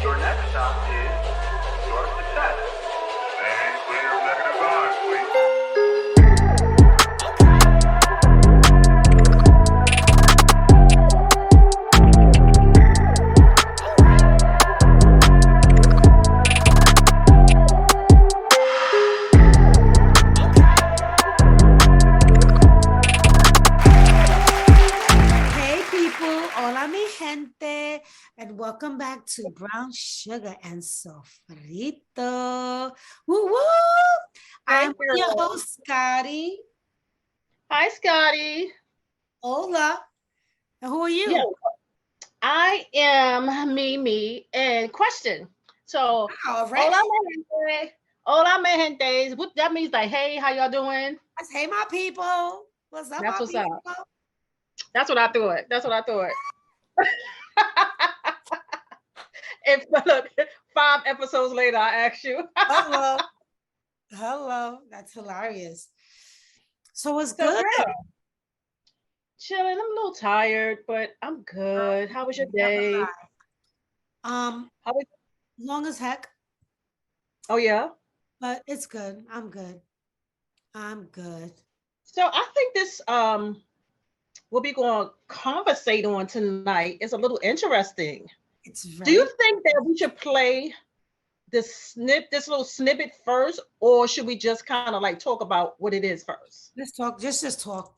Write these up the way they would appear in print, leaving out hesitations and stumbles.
Your next stop is your success. Maybe clear negative ions, please. Hey people, hola mi gente, and welcome back to Brown Sugar and Sofrito. Woo woo! Hey, I'm your girl. host, Scottie. Hi, Scottie. Hola. And who are you? Yeah, I am Mimi. And question. So, Already? hola, mi gente. Hola, mi gente. What that means, like, hey, how y'all doing? Hey, my people. What's up, That's my what's people? up. That's what I thought. That's what I thought. If look, 5 episodes later, I asked you. Hello. Hello. That's hilarious. So what's So, good? girl, chilling. I'm a little tired, but I'm good. How was your day? Um, How was? long as heck, Oh yeah. but it's good. I'm good. I'm good. So I think this what we're going to conversate on tonight is a little interesting. It's Do you very think that we should play this little snippet first, or should we just kind of like talk about what it is first? let's talk. Just talk.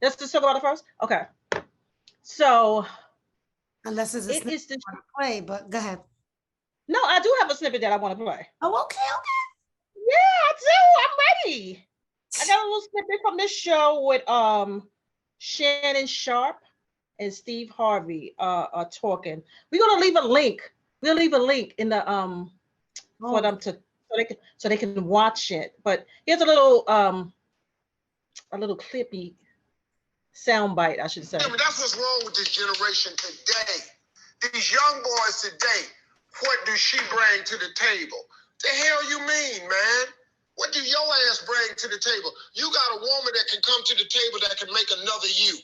Let's just talk about it first. Okay. So Unless it's a it snippet is the I wanna play, but go ahead. no, I do have a snippet that I want to play. Oh, okay, Yeah, I do. I'm ready. I got a little snippet from this show with Shannon Sharpe and Steve Harvey are talking. We're gonna leave a link. We'll leave a link in the for okay. them to so they can watch it. But here's a little clippy sound bite, I should say. That's what's wrong with this generation today. These young boys today, what do she bring to the table? The hell you mean, man? What do your ass bring to the table? You got a woman that can come to the table that can make another you.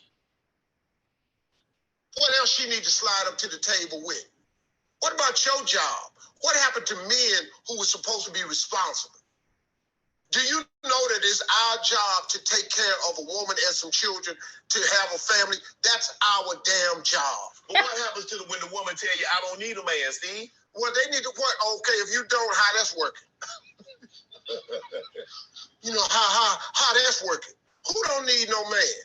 What else she need to slide up to the table with? What about your job? What happened to men who were supposed to be responsible? Do you know that it's our job to take care of a woman and some children, to have a family? That's our damn job. But what happens to when the woman tell you, I don't need a man, Steve? Well, they need to work. Okay, if you don't, how that's working? You know, how that's working. Who don't need no man?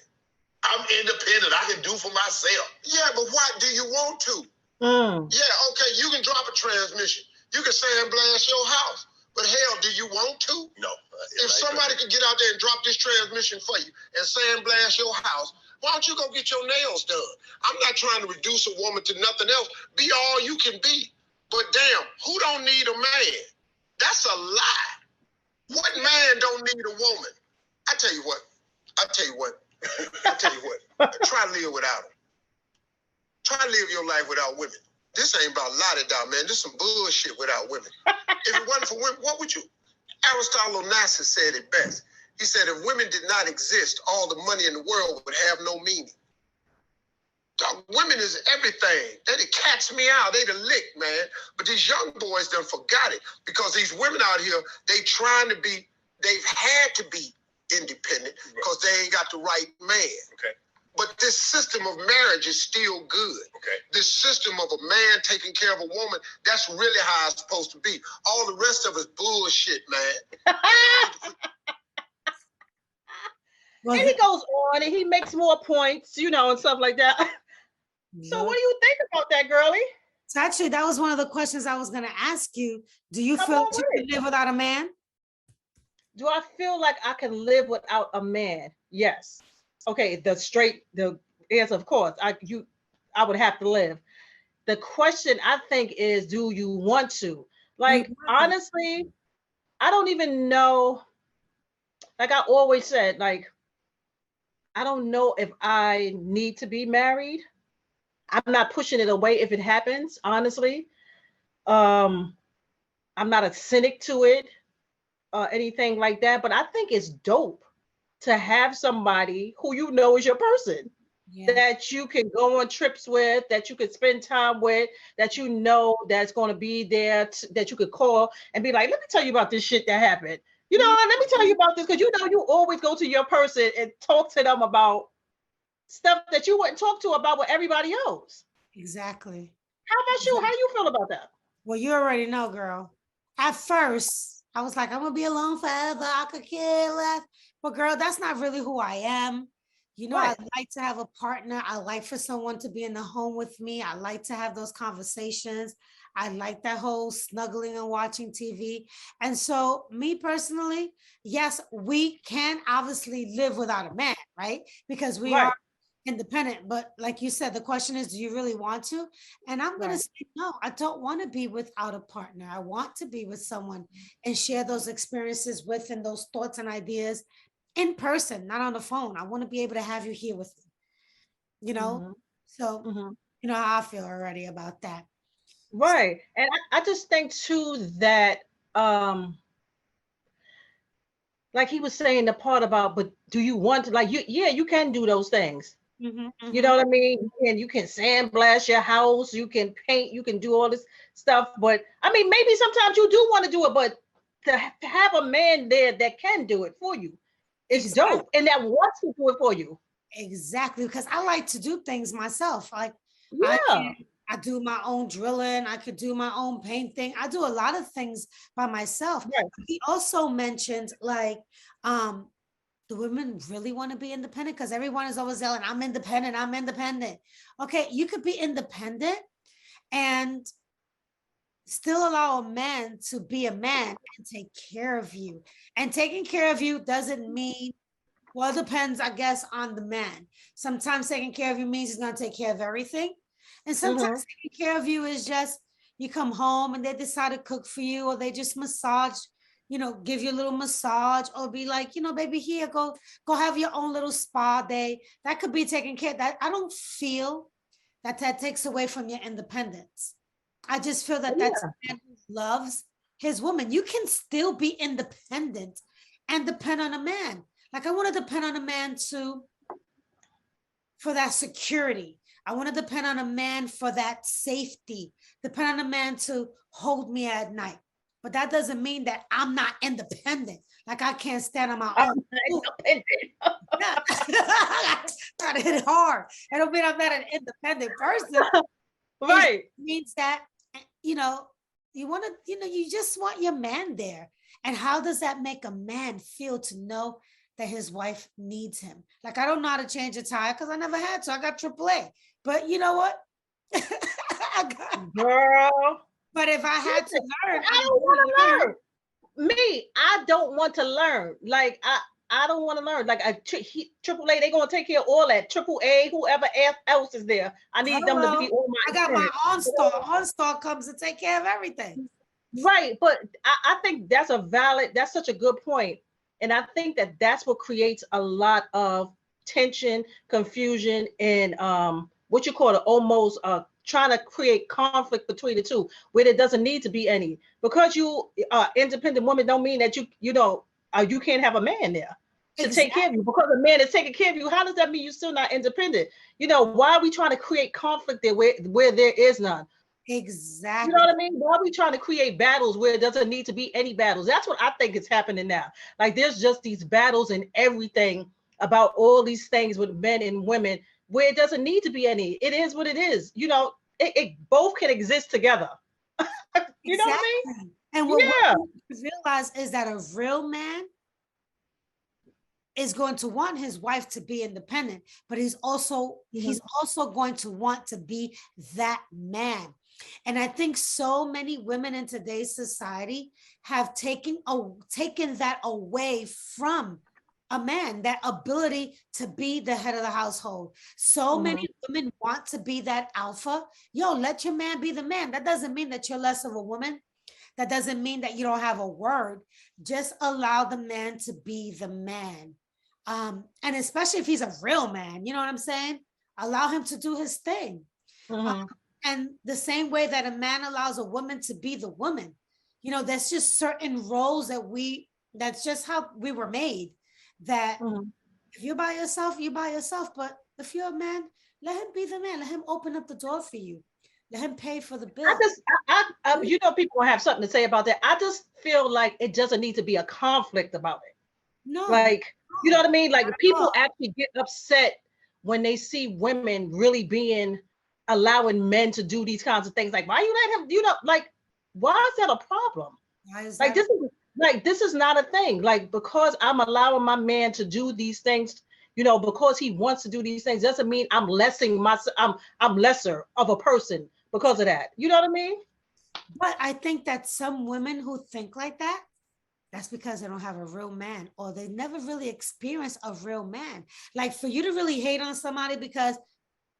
I'm independent. I can do for myself. Yeah, but why do you want to? Yeah, okay, you can drop a transmission. You can sandblast your house. But hell, do you want to? No. If somebody could get out there and drop this transmission for you and sandblast your house, why don't you go get your nails done? I'm not trying to reduce a woman to nothing else. Be all you can be. But damn, who don't need a man? That's a lie. What man don't need a woman? I tell you what. Try to live without them. Try to live your life without women. This ain't about la-da-da, man. This some bullshit without women. If it wasn't for women, what would you? Aristotle Onassis said it best. He said, if women did not exist, all the money in the world would have no meaning. Dog, women is everything. They done catch me out. They done lick, man. But these young boys done forgot it because these women out here, they've had to be independent because they ain't got the right man. Okay. But this system of marriage is still good. Okay. This system of a man taking care of a woman, that's really how it's supposed to be. All the rest of it's bullshit, man. And he goes on and he makes more points, and stuff like that. So what do you think about that, girlie? So actually, that was one of the questions I was going to ask you. Do you feel that you can live without a man? Do I feel like I can live without a man? Yes. Okay, the answer, of course, I would have to live. The question I think is, do you want to? Like, honestly, I don't even know. Like I always said, like, I don't know if I need to be married. I'm not pushing it away if it happens, honestly. I'm not a cynic to it, anything like that, but I think it's dope to have somebody who is your person. Yeah. that you can go on trips with, that you could spend time with, that you know that's going to be there, that you could call and be like, let me tell you about this shit that happened. You know, let me tell you about this because you know you always go to your person and talk to them about stuff that you wouldn't talk to about with everybody else. Exactly. How about you? How Exactly. you feel about that? Well, you already know, girl. At first, I was like, I'm gonna be alone forever. I could care less. But girl, that's not really who I am. You know, I Right. like to have a partner. I like for someone to be in the home with me. I like to have those conversations. I like that whole snuggling and watching TV. And so, me personally, yes, we can obviously live without a man, right? Because we are Right. independent. But like you said, the question is, do you really want to? And I'm going to Right. say, no, I don't want to be without a partner. I want to be with someone and share those experiences with and those thoughts and ideas in person, not on the phone. I want to be able to have you here with me, you know? Hmm. So, Hmm. you know how I feel already about that. Right. And I just think too that um like he was saying the part about, but do you want to like you yeah, you can do those things. Mm-hmm, You mm-hmm. know what I mean? And you can sandblast your house, you can paint, you can do all this stuff. But I mean, maybe sometimes you do want to do it, but to have a man there that can do it for you is Exactly. dope and that wants to do it for you. Exactly. Because I like to do things myself. Like I Yeah. can, I do my own drilling. I could do my own painting. I do a lot of things by myself. Right. He also mentioned like, um, do women really want to be independent? Because everyone is always yelling, I'm independent, I'm independent. Okay, you could be independent and still allow a man to be a man and take care of you. And taking care of you doesn't mean, well, it depends, I guess, on the man. Sometimes taking care of you means he's going to take care of everything. And sometimes Hmm. taking care of you is just you come home and they decide to cook for you, or they just massage, you know, give you a little massage, or be like, you know, baby, here, go have your own little spa day. That could be taken care of. That I don't feel that that takes away from your independence. I just feel that that's Yeah. a man who loves his woman. You can still be independent and depend on a man. Like I want to depend on a man to for that security. I want to depend on a man for that safety. Depend on a man to hold me at night. But that doesn't mean that I'm not independent. Like I can't stand on my I'm own. not independent. Yeah. Gotta hit it hard. It don't mean I'm not an independent person. It Right. means that, you know, you want to, you know, you just want your man there. And how does that make a man feel to know that his wife needs him? Like, I don't know how to change a tire because I never had to. I got AAA. But you know what? I got, Girl. but if I had to Listen, learn, I I'm don't going want to to learn. learn. Me, I don't want to learn. Like I don't want to learn. Like triple A, they gonna take care of all that. Triple A, whoever else is there, I need them to be Hello. on I my got my insurance. OnStar. OnStar comes to take care of everything. Right, but I think that's such a good point, and I think that that's what creates a lot of tension, confusion, and what you call it, almost trying to create conflict between the two, where there doesn't need to be any. Because you independent woman don't mean that you can't have a man there to take care of Exactly. you. Because a man is taking care of you, how does that mean you're still not independent? Why are we trying to create conflict there where there is none? You know Exactly. what I mean? Why are we trying to create battles where it doesn't need to be any battles? That's what I think is happening now. Like there's just these battles and everything about all these things with men and women where it doesn't need to be any. It is what it is. It both can exist together. You know what I Exactly. And mean? what Yeah. women realize is that a real man is going to want his wife to be independent, but he's Mhm. also going to want to be that man. And I think so many women in today's society have taken that away from a man, that ability to be the head of the household. So many Mhm. women want to be that alpha. Yo, let your man be the man. That doesn't mean that you're less of a woman. That doesn't mean that you don't have a word. Just allow the man to be the man. And especially if he's a real man, you know what I'm saying? Allow him to do his thing. Um, Mhm. and the same way that a man allows a woman to be the woman, you know, that's just certain roles that's just how we were made. That Mhm. If you're by yourself, you're by yourself. But if you're a man, let him be the man. Let him open up the door for you. Let him pay for the I bill. just, you know, people have something to say about that. I just feel like it doesn't need to be a conflict about it. No, Like, you know what I mean? Like, not at people all. actually get upset when they see women really being allowing men to do these kinds of things. Like, why you let him? You know, like, why is that a problem? Why is Like, that? this is not a thing. Like, because I'm allowing my man to do these things, you know, because he wants to do these things doesn't mean I'm lessing myself. I'm lesser of a person because of that. You know what I mean? But I think that some women who think like that, that's because they don't have a real man or they never really experienced a real man. Like for you to really hate on somebody because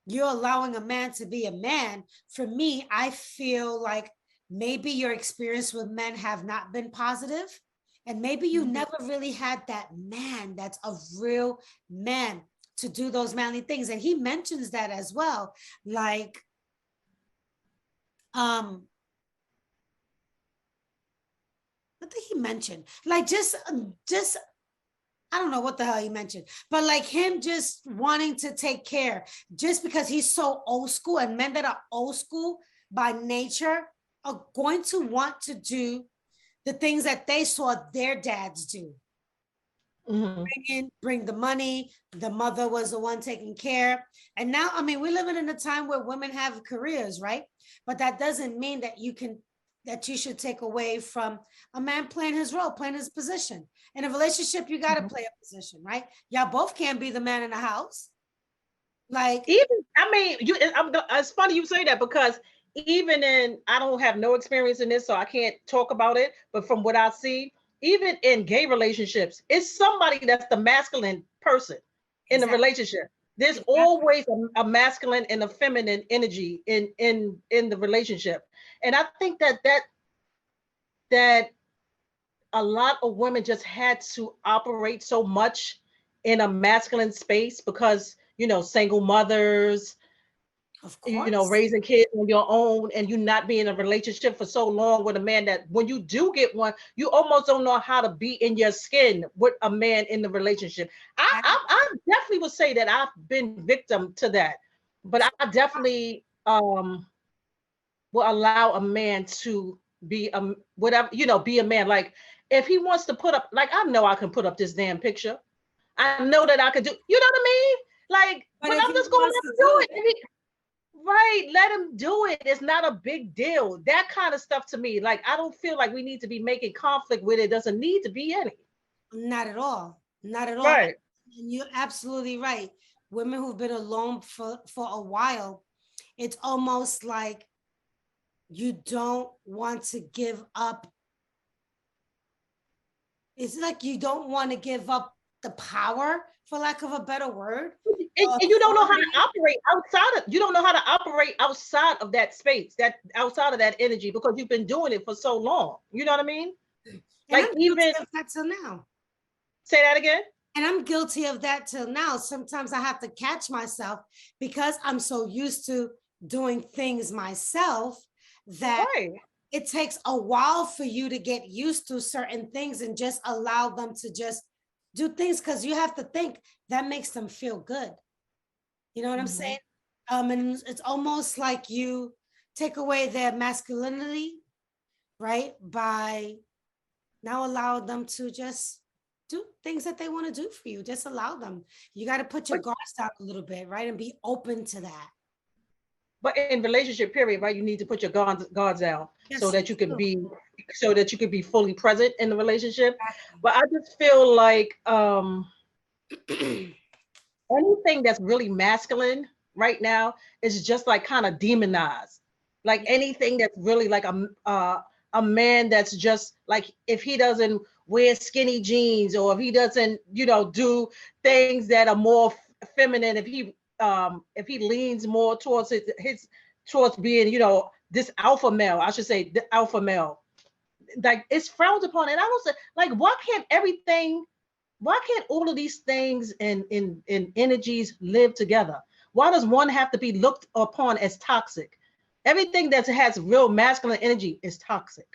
you're allowing a man to be a man, for me, I feel like maybe your experience with men have not been positive, and maybe you never really had that man that's a real man to do those manly things. And he mentions that as well. Like, what did he mention? Like just I don't know what the hell he mentioned, but like him just wanting to take care just because he's so old school, and men that are old school by nature are going to want to do the things that they saw their dads do. Mm-hmm. Bring the money. The mother was the one taking care. And now, I mean, we're living in a time where women have careers, right? But that doesn't mean that you should take away from a man playing his role, playing his position. In a relationship, you got to play a position, right? Y'all both can't be the man in the house. Like, Even, I mean, it's funny you say that because even in, I don't have no experience in this, so I can't talk about it. But from what I see, even in gay relationships, it's somebody that's the masculine person in the exactly. relationship. There's Exactly. always a masculine and a feminine energy in the relationship, and I think that a lot of women just had to operate so much in a masculine space because, you know, single mothers, Of you know, course. raising kids on your own, and you not be in a relationship for so long with a man that when you do get one, you almost don't know how to be in your skin with a man in the relationship. I definitely would say that I've been victim to that, but I definitely will allow a man to be whatever, you know, be a man. Like if he wants to put up, like I know I can put up this damn picture. I know that I could do, you know what I mean? Like, But but if I'm he just gonna wants let to him do do it, it. Right, let him do it. It's not a big deal. That kind of stuff to me, like I don't feel like we need to be making conflict with it. Doesn't need to be any. not at all. Not at all. Right. And you're absolutely right. Women who've been alone for a while, it's almost like you don't want to give up. It's like you don't want to give up the power, for lack of a better word. And you don't know how to operate outside of, you don't know how to operate outside of that space, that outside of that energy, because you've been doing it for so long. You know what I mean? And Like I'm guilty even of that till now. say that again. And I'm guilty of that till now. Sometimes I have to catch myself because I'm so used to doing things myself that Right. it takes a while for you to get used to certain things and just allow them to just do things, because you have to think that makes them feel good. You know what I'm Mhm. saying? And it's almost like you take away their masculinity, right? By now allow them to just do things that they want to do for you. Just allow them. You got to put your But guards down a little bit, right? And be open to that. but in relationship period, right, you need to put your guards out so Yes, that you could you be so that you could be fully present in the relationship. do. But I just feel like anything that's really masculine right now is just like kind of demonized. Like anything that's really like a man that's just like, if he doesn't wear skinny jeans, or if he doesn't, you know, do things that are more feminine, if he leans more towards his towards being, you know, this alpha male, I should say the alpha male, like it's frowned upon. And I don't say, like, why can't all of these things and energies live together? Why does one have to be looked upon as toxic? Everything that has real masculine energy is toxic.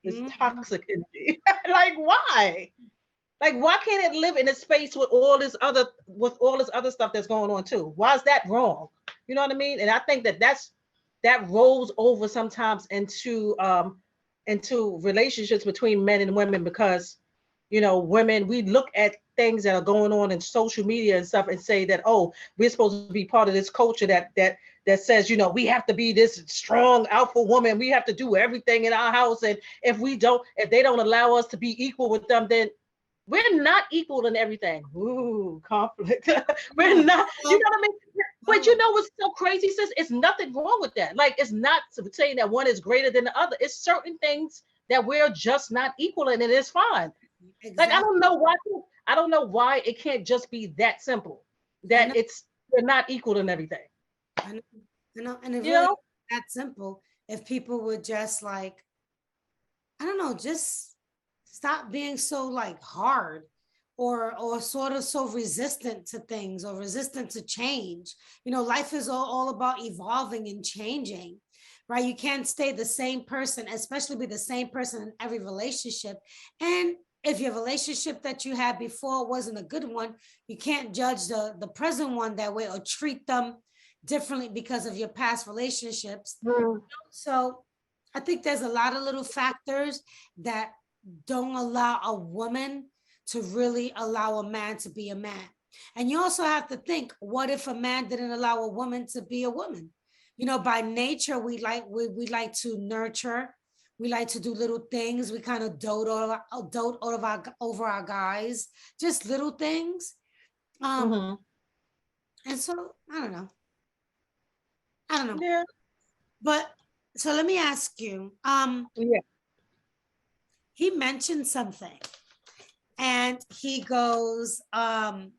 It's Mhm. toxic energy. Like, why? Like, why can't it live in a space with all this other stuff that's going on too? Why is that wrong? You know what I mean? And I think that rolls over sometimes into relationships between men and women, because women, we look at things that are going on in social media and stuff and say that, oh, we're supposed to be part of this culture that says, we have to be this strong alpha woman, we have to do everything in our house, and if they don't allow us to be equal with them, then we're not equal in everything. Ooh, conflict. We're not, you know what I mean? But you know what's so crazy, sis? It's nothing wrong with that. Like, it's not saying that one is greater than the other. It's certain things that we're just not equal in, and it's fine. Exactly. Like, I don't know why it can't just be that simple. That we're not equal in everything. I know. And it really that simple if people would just, like, I don't know, just stop being so, like, hard or sort of so resistant to things or resistant to change. Life is all about evolving and changing, right? You can't stay the same person, especially be the same person in every relationship. And if your relationship that you had before wasn't a good one, you can't judge the present one that way or treat them differently because of your past relationships. So I think there's a lot of little factors that don't allow a woman to really allow a man to be a man. And you also have to think, what if a man didn't allow a woman to be a woman? By nature, we like to nurture. We like to do little things. We kind of dote over our guys, just little things. And so I don't know. Yeah. But so let me ask you. He mentioned something, and he goes, so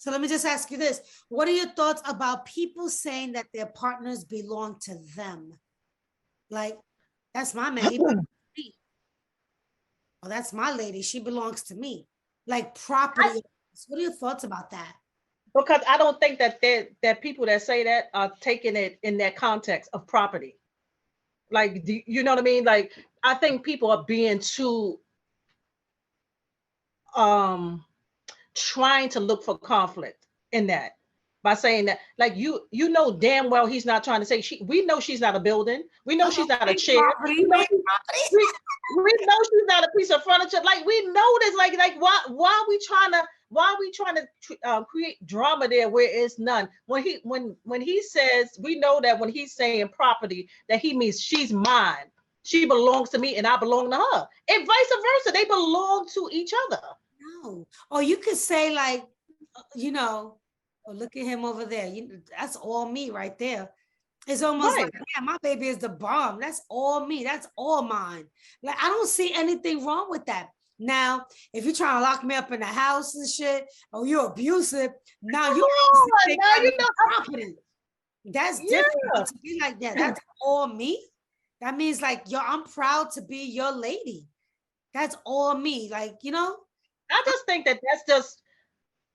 let me just ask you this. What are your thoughts about people saying that their partners belong to them? Like, that's my man, he belongs to me. Well, that's my lady, she belongs to me. Like, property. What are your thoughts about that? Because I don't think that people that say that are taking it in that context of property. Like, you know what I mean? Like, I think people are being too trying to look for conflict in that by saying that, like, you know damn well he's not trying to say we know she's not a building. We know she's not a chair. We know she's not a piece of furniture. Like, we know this. Like why are we trying to create drama there where it's none? When he says, we know that when he's saying property, that he means she's mine. She belongs to me and I belong to her. And vice versa. They belong to each other. No. Or you could say, like, oh, look at him over there. That's all me right there. It's almost like, yeah, my baby is the bomb. That's all me. That's all mine. Like, I don't see anything wrong with that. Now, if you're trying to lock me up in the house and shit, or you're abusive, now you know property. That's different to be like that. That's all me. That means, like, I'm proud to be your lady. That's all me. Like, I just think that's just,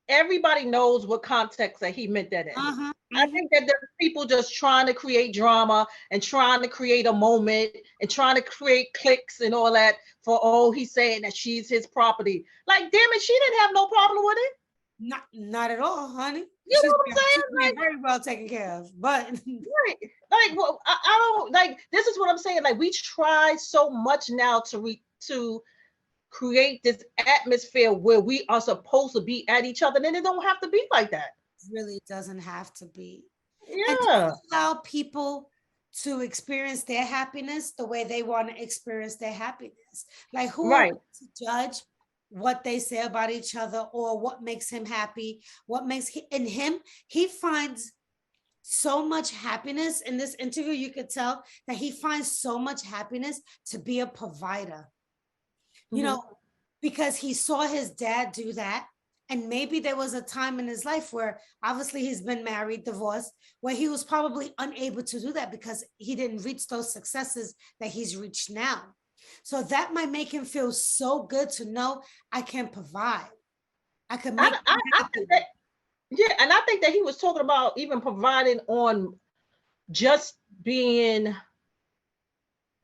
everybody knows what context that he meant that in. I think that there's people just trying to create drama and trying to create a moment and trying to create clicks and all that for, he's saying that she's his property. Like, damn it, she didn't have no problem with it. Not at all, honey. You know what I'm saying? Like, very well taken care of. But right. Like, well, I don't, like, this is what I'm saying. Like, we try so much now to create this atmosphere where we are supposed to be at each other, and it don't have to be like that. It really doesn't have to be. Yeah. And allow people to experience their happiness the way they want to experience their happiness. Like, who are to judge what they say about each other or what makes him happy? What makes he finds so much happiness in this interview. You could tell that he finds so much happiness to be a provider. You know, because he saw his dad do that. And maybe there was a time in his life where obviously he's been married, divorced, where he was probably unable to do that because he didn't reach those successes that he's reached now. So that might make him feel so good to know I can provide. I can make I think that, and I think that he was talking about even providing on just being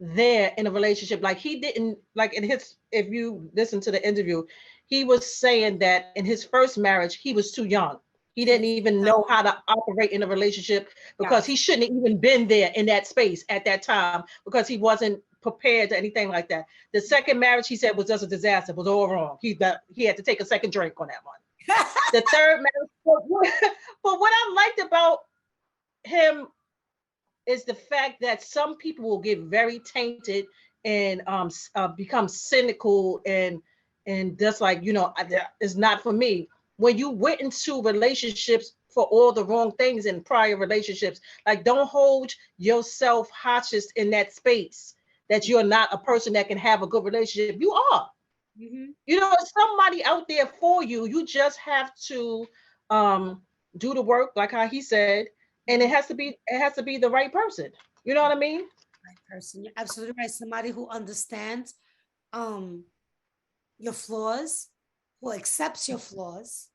there in a relationship. Like he didn't, like in his, if you listen to the interview, he was saying that in his first marriage, he was too young. He didn't even know how to operate in a relationship because he shouldn't have even been there in that space at that time because he wasn't prepared to anything like that. The second marriage, he said, was just a disaster, was all wrong. He had to take a second drink on that one. The third marriage, but what I liked about him is the fact that some people will get very tainted and become cynical and just like, you know, it's not for me. When you went into relationships for all the wrong things in prior relationships, like don't hold yourself hostage in that space that you're not a person that can have a good relationship. You are. Mm-hmm. You know, there's somebody out there for you. You just have to do the work, like how he said, and it has to be the right person. You know what I mean? Right person. You're absolutely right. Somebody who understands your flaws, who accepts your flaws,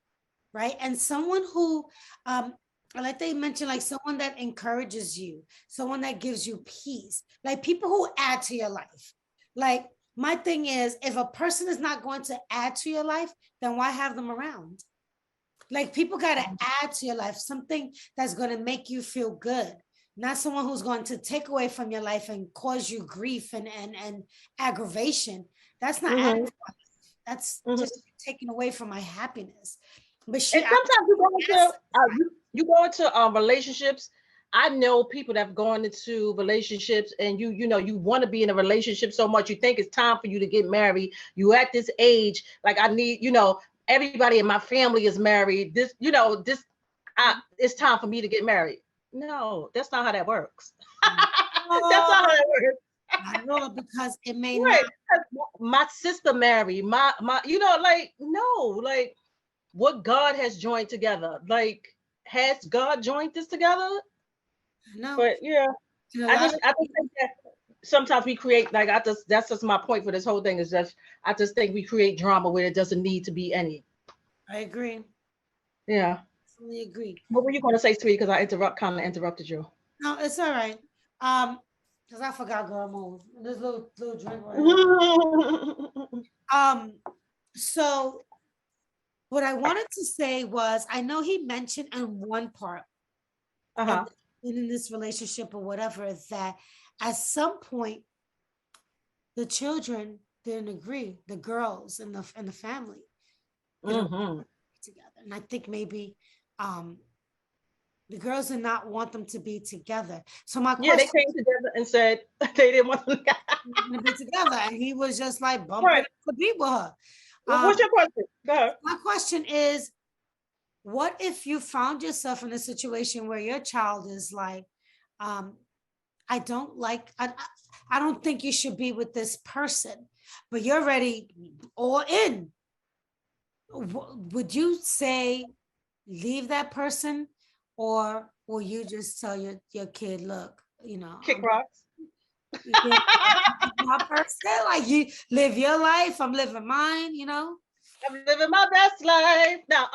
right? And someone who like they mentioned, like someone that encourages you, someone that gives you peace, like people who add to your life. Like my thing is, if a person is not going to add to your life, then why have them around? Like people got to add to your life, something that's going to make you feel good, not someone who's going to take away from your life and cause you grief and aggravation. That's not adding to my life. That's just taking away from my happiness. But sometimes you go into relationships. I know people that have gone into relationships and you know, you want to be in a relationship so much. You think it's time for you to get married. You at this age, like I need, you know, everybody in my family is married. This, you know, it's time for me to get married. No, that's not how that works. That's not how that works. I know, because it may not. My sister married, my, you know, like, no, like what God has joined together. Like, has God joined this together? No. But yeah, I just think that sometimes we create, like, that's just my point for this whole thing is just, I just think we create drama where it doesn't need to be any. I agree. Yeah. Absolutely agree. What were you going to say, sweetie? Because I kind of interrupted you. No, it's all right. Because I forgot girl move. This little drink right so what I wanted to say was, I know he mentioned in one part in this relationship or whatever, that at some point the children didn't agree, the girls and the family together. And I think maybe the girls did not want them to be together. So my question, they came together and said they didn't want them to be together, and he was just like bumping to be with her. What's your question? Go ahead. My question is, what if you found yourself in a situation where your child is like, I don't think you should be with this person, but you're ready all in. Would you say leave that person, or will you just tell your kid, look, you know, kick rocks? My person, like, you live your life, I'm living mine, you know. I'm living my best life. Now,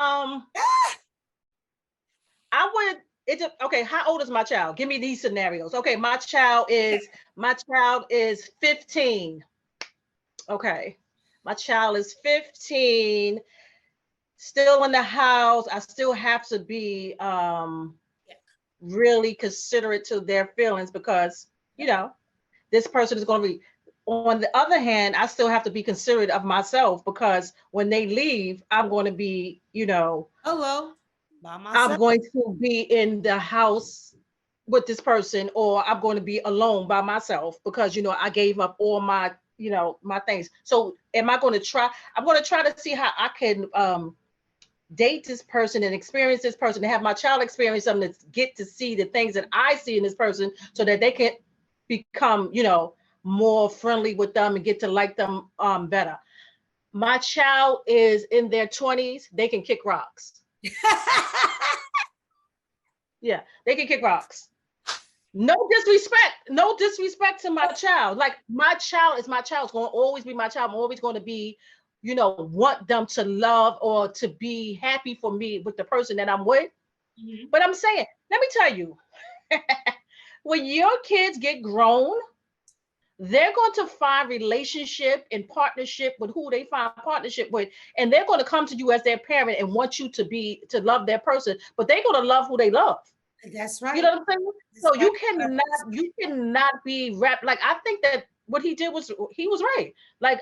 I would, okay, how old is my child? Give me these scenarios. Okay, my child is 15. Okay. My child is 15, still in the house. I still have to be really considerate to their feelings because, you know, this person is going to be. On the other hand, I still have to be considerate of myself because when they leave, I'm going to be, you know, by myself. I'm going to be in the house with this person, or I'm going to be alone by myself because, you know, I gave up all my, you know, my things. So I'm going to try to see how I can date this person and experience this person and have my child experience something, to get to see the things that I see in this person so that they can become, you know, more friendly with them and get to like them better. My child is in their 20s. They can kick rocks. Yeah, they can kick rocks. No disrespect to my child. Like, my child is my child. It's going to always be my child. I'm always going to be, you know, want them to love or to be happy for me with the person that I'm with. Mm-hmm. But I'm saying, let me tell you, when your kids get grown, they're going to find relationship and partnership with who they find partnership with, and they're going to come to you as their parent and want you to love their person, but they're going to love who they love. That's You right. know what I'm saying? So you cannot be rap. Like, I think that what he did was, he was right. Like,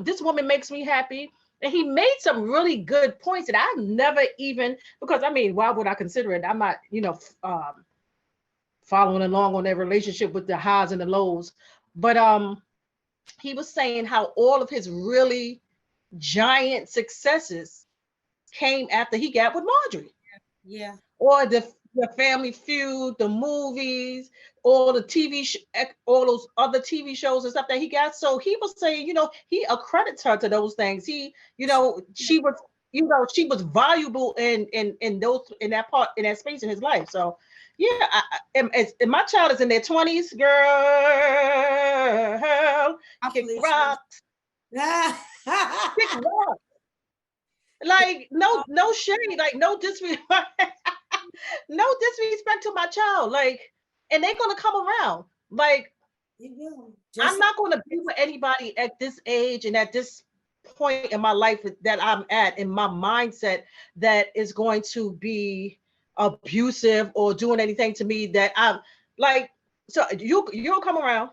this woman makes me happy. And he made some really good points that I never even, because I mean, why would I consider it? I'm not, following along on their relationship with the highs and the lows. But he was saying how all of his really giant successes came after he got with Marjorie. Yeah. Or the Family Feud, the movies, all the all those other TV shows and stuff that he got. So he was saying, he accredits her to those things. She was valuable in that space in his life. So yeah, and my child is in their 20s, girl, kick rocks. Kick rocks. Like, no shade, like, no disrespect. No disrespect to my child, like, and they're gonna come around. Like, I'm not gonna be with anybody at this age and at this point in my life that I'm at, in my mindset, that is going to be abusive or doing anything to me that I'm like. So you'll come around,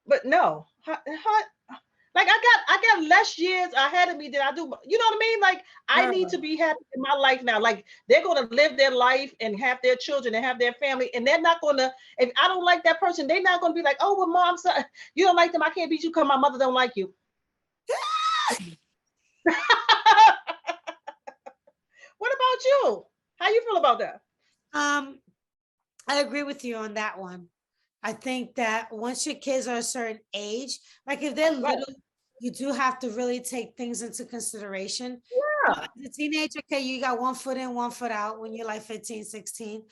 but no, like, I got less years ahead of me than I do. You know what I mean? Like, I need to be happy in my life now. Like, they're going to live their life and have their children and have their family. And they're not going to, if I don't like that person, they're not going to be like, oh, well, mom, son, you don't like them. I can't beat you because my mother don't like you. What about you? How you feel about that? I agree with you on that one. I think that once your kids are a certain age, like if they're little, you do have to really take things into consideration. Yeah. As a teenager, okay, you got 1 foot in, 1 foot out when you're like 15, 16.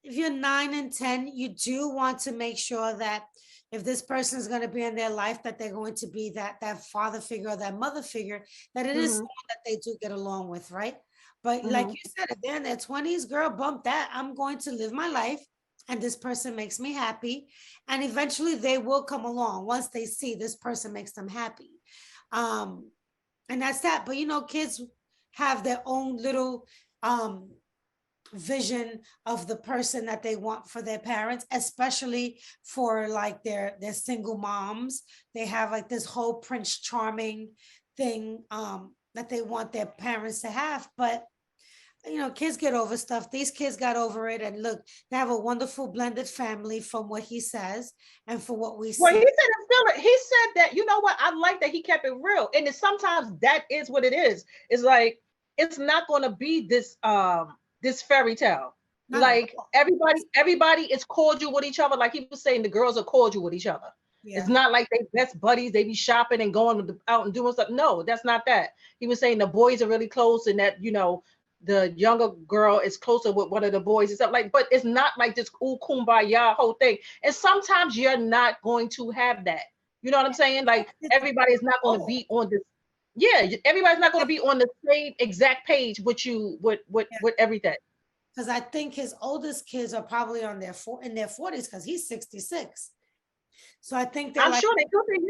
If you're 9 and 10, you do want to make sure that if this person is going to be in their life, that they're going to be that father figure or that mother figure, that it is someone that they do get along with, right? But like you said, if they're in their 20s, girl, bump that. I'm going to live my life and this person makes me happy. And eventually they will come along once they see this person makes them happy. And that's that. But kids have their own little vision of the person that they want for their parents, especially for like their single moms. They have like this whole Prince Charming thing that they want their parents to have. But kids get over stuff. These kids got over it, and look, they have a wonderful blended family from what he says and for what we see. Well, he said that, you know what? I like that he kept it real. And sometimes that is what it is. It's like, it's not going to be this fairy tale. Like, everybody is cordial with each other. Like he was saying, the girls are cordial with each other. Yeah. It's not like they best buddies. They be shopping and going out and doing stuff. No, that's not that. He was saying the boys are really close, and that, the younger girl is closer with one of the boys and stuff, like, but it's not like this cool kumbaya whole thing. And sometimes you're not going to have that. You know what I'm saying? Like, everybody is not going to be on this. Yeah, everybody's not going to be on the same exact page with you with everything. Because I think his oldest kids are probably in their 40s, because he's 66. So I think I'm sure they could be.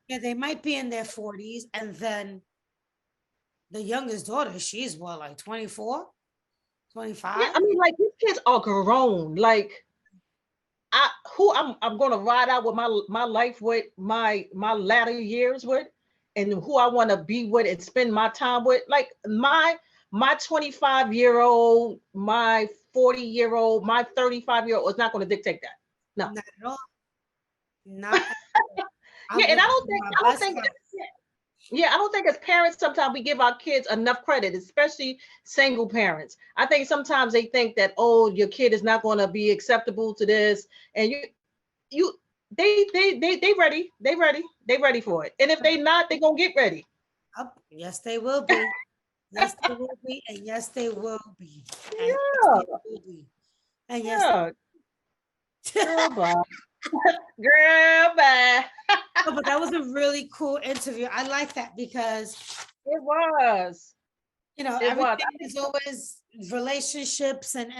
Yeah, they might be in their 40s, and then the youngest daughter, she's what, like 24, 25? Yeah, I mean, like, these kids are grown. Like, I'm gonna ride out with my life with, my latter years with, and who I want to be with and spend my time with. Like, my 25-year-old, my 40-year-old, my 35-year-old is not going to dictate that. No, not at all. Not. Yeah, and I don't think. Yeah, I don't think as parents sometimes we give our kids enough credit, especially single parents. I think sometimes they think that, oh, your kid is not going to be acceptable to this, and they ready. They ready for it. And if they not, they gonna get ready. Yes, they will be. Yes, they will be, and yes, they will be. And yeah. Yes, they will be. And yes. Girl, bye. Girl, bye. No, but that was a really cool interview. I like that because it was. Everything is always relationships and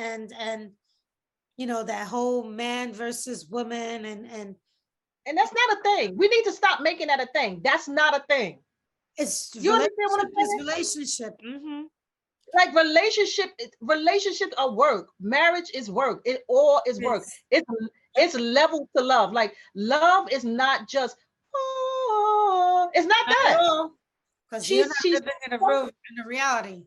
that whole man versus woman and And that's not a thing. We need to stop making that a thing. That's not a thing. It's You understand what I'm saying? relationship. Like relationships are work. Marriage is work. It all is work. It's level to love. Like love is not just oh, it's not that. Because you're not She's living in a reality.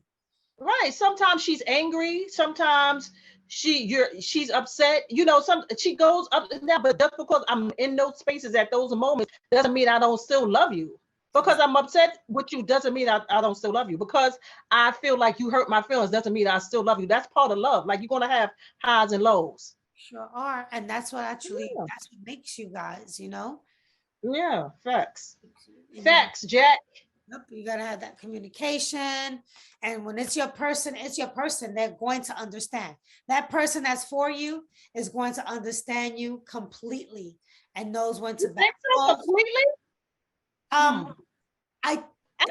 right. Sometimes she's angry. Sometimes she's upset. You know, she goes up and down. But just because I'm in those spaces at those moments doesn't mean I don't still love you. Because I'm upset with you doesn't mean I don't still love you. Because I feel like you hurt my feelings doesn't mean I still love you. That's part of love. Like you're gonna have highs and lows. Sure are. And that's what that's what makes you guys, you know? Yeah, facts. You know, Facts, Jack. Yep, you gotta have that communication. And when it's your person, they're going to understand. That person that's for you is going to understand you completely and knows when to back off. Completely? I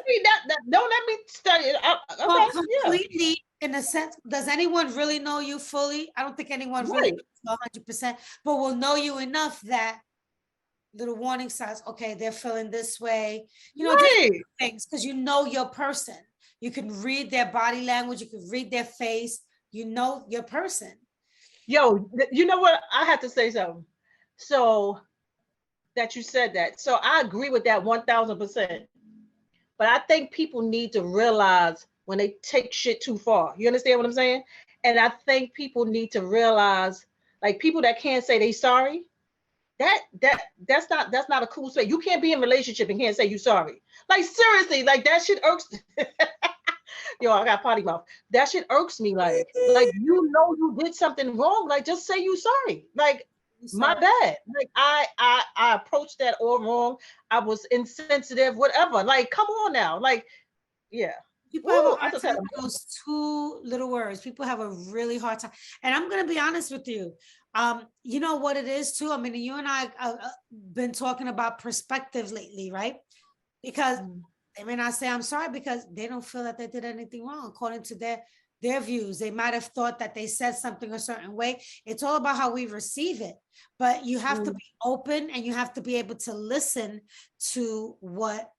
mean that don't let me study it. well, completely in a sense. Does anyone really know you fully? I don't think anyone really knows 100%, but will know you enough that little warning signs. Okay, they're feeling this way. You know, things because you know your person. You can read their body language. You can read their face. You know your person. Yo, you know what? I have to say something. So that you said that. So I agree with that 1000%. But I think people need to realize when they take shit too far. You understand what I'm saying? And I think people need to realize, like people that can't say they sorry, that's not a cool space. You can't be in a relationship and can't say you sorry. Like seriously, like that shit irks. Yo, I got potty mouth. That shit irks me. Like you know you did something wrong. Like just say you sorry. Like my bad. Like I approached that all wrong. I was insensitive, whatever. Like, come on now. Like, yeah. People have a hard time with those two little words. People have a really hard time. And I'm gonna be honest with you. You know what it is too. I mean, you and I been talking about perspective lately, right? Because they may not say I'm sorry because they don't feel that they did anything wrong according to their views. They might have thought that they said something a certain way. It's all about how we receive it. But you have to be open and you have to be able to listen to what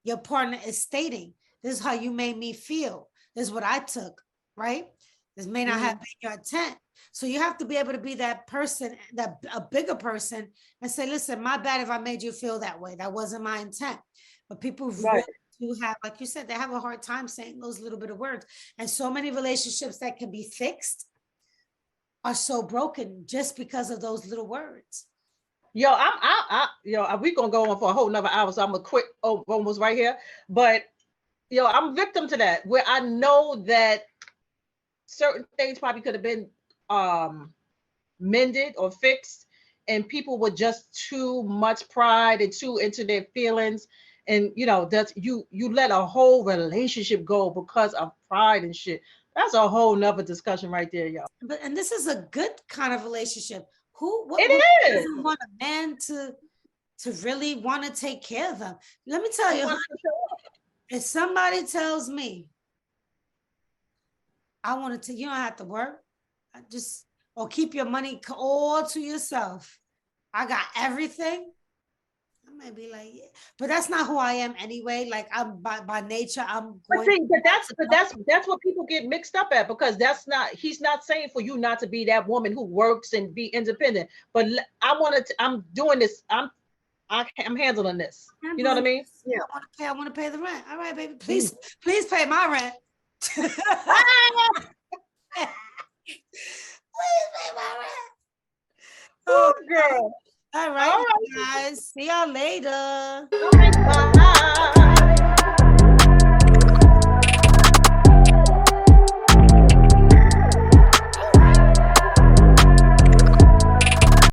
your partner is stating. This is how you made me feel. This is what I took, right? This may not have been your intent. So you have to be able to be that person, a bigger person, and say, listen, my bad if I made you feel that way. That wasn't my intent. But people really do have, like you said, they have a hard time saying those little bit of words. And so many relationships that can be fixed are so broken just because of those little words. Yo, we gonna go on for a whole nother hour, so I'm gonna quit almost right here. But yo, I'm victim to that, where I know that certain things probably could have been mended or fixed, and people were just too much pride and too into their feelings, and you know that's you let a whole relationship go because of pride and shit. That's a whole nother discussion right there, y'all. And this is a good kind of relationship. Who want a man to really want to take care of them? Let me tell you, if somebody tells me I want to, you don't have to work, or keep your money all to yourself. I got everything. I might be like, yeah. But that's not who I am anyway. Like I'm by nature, I'm going. But that's what people get mixed up at, because he's not saying for you not to be that woman who works and be independent. But I'm doing this. I'm handling this. You know what I mean? Yeah. I want to pay the rent. All right, baby. Please pay my rent. Please pay my rent. Oh, girl. All right, guys. See y'all later. Bye.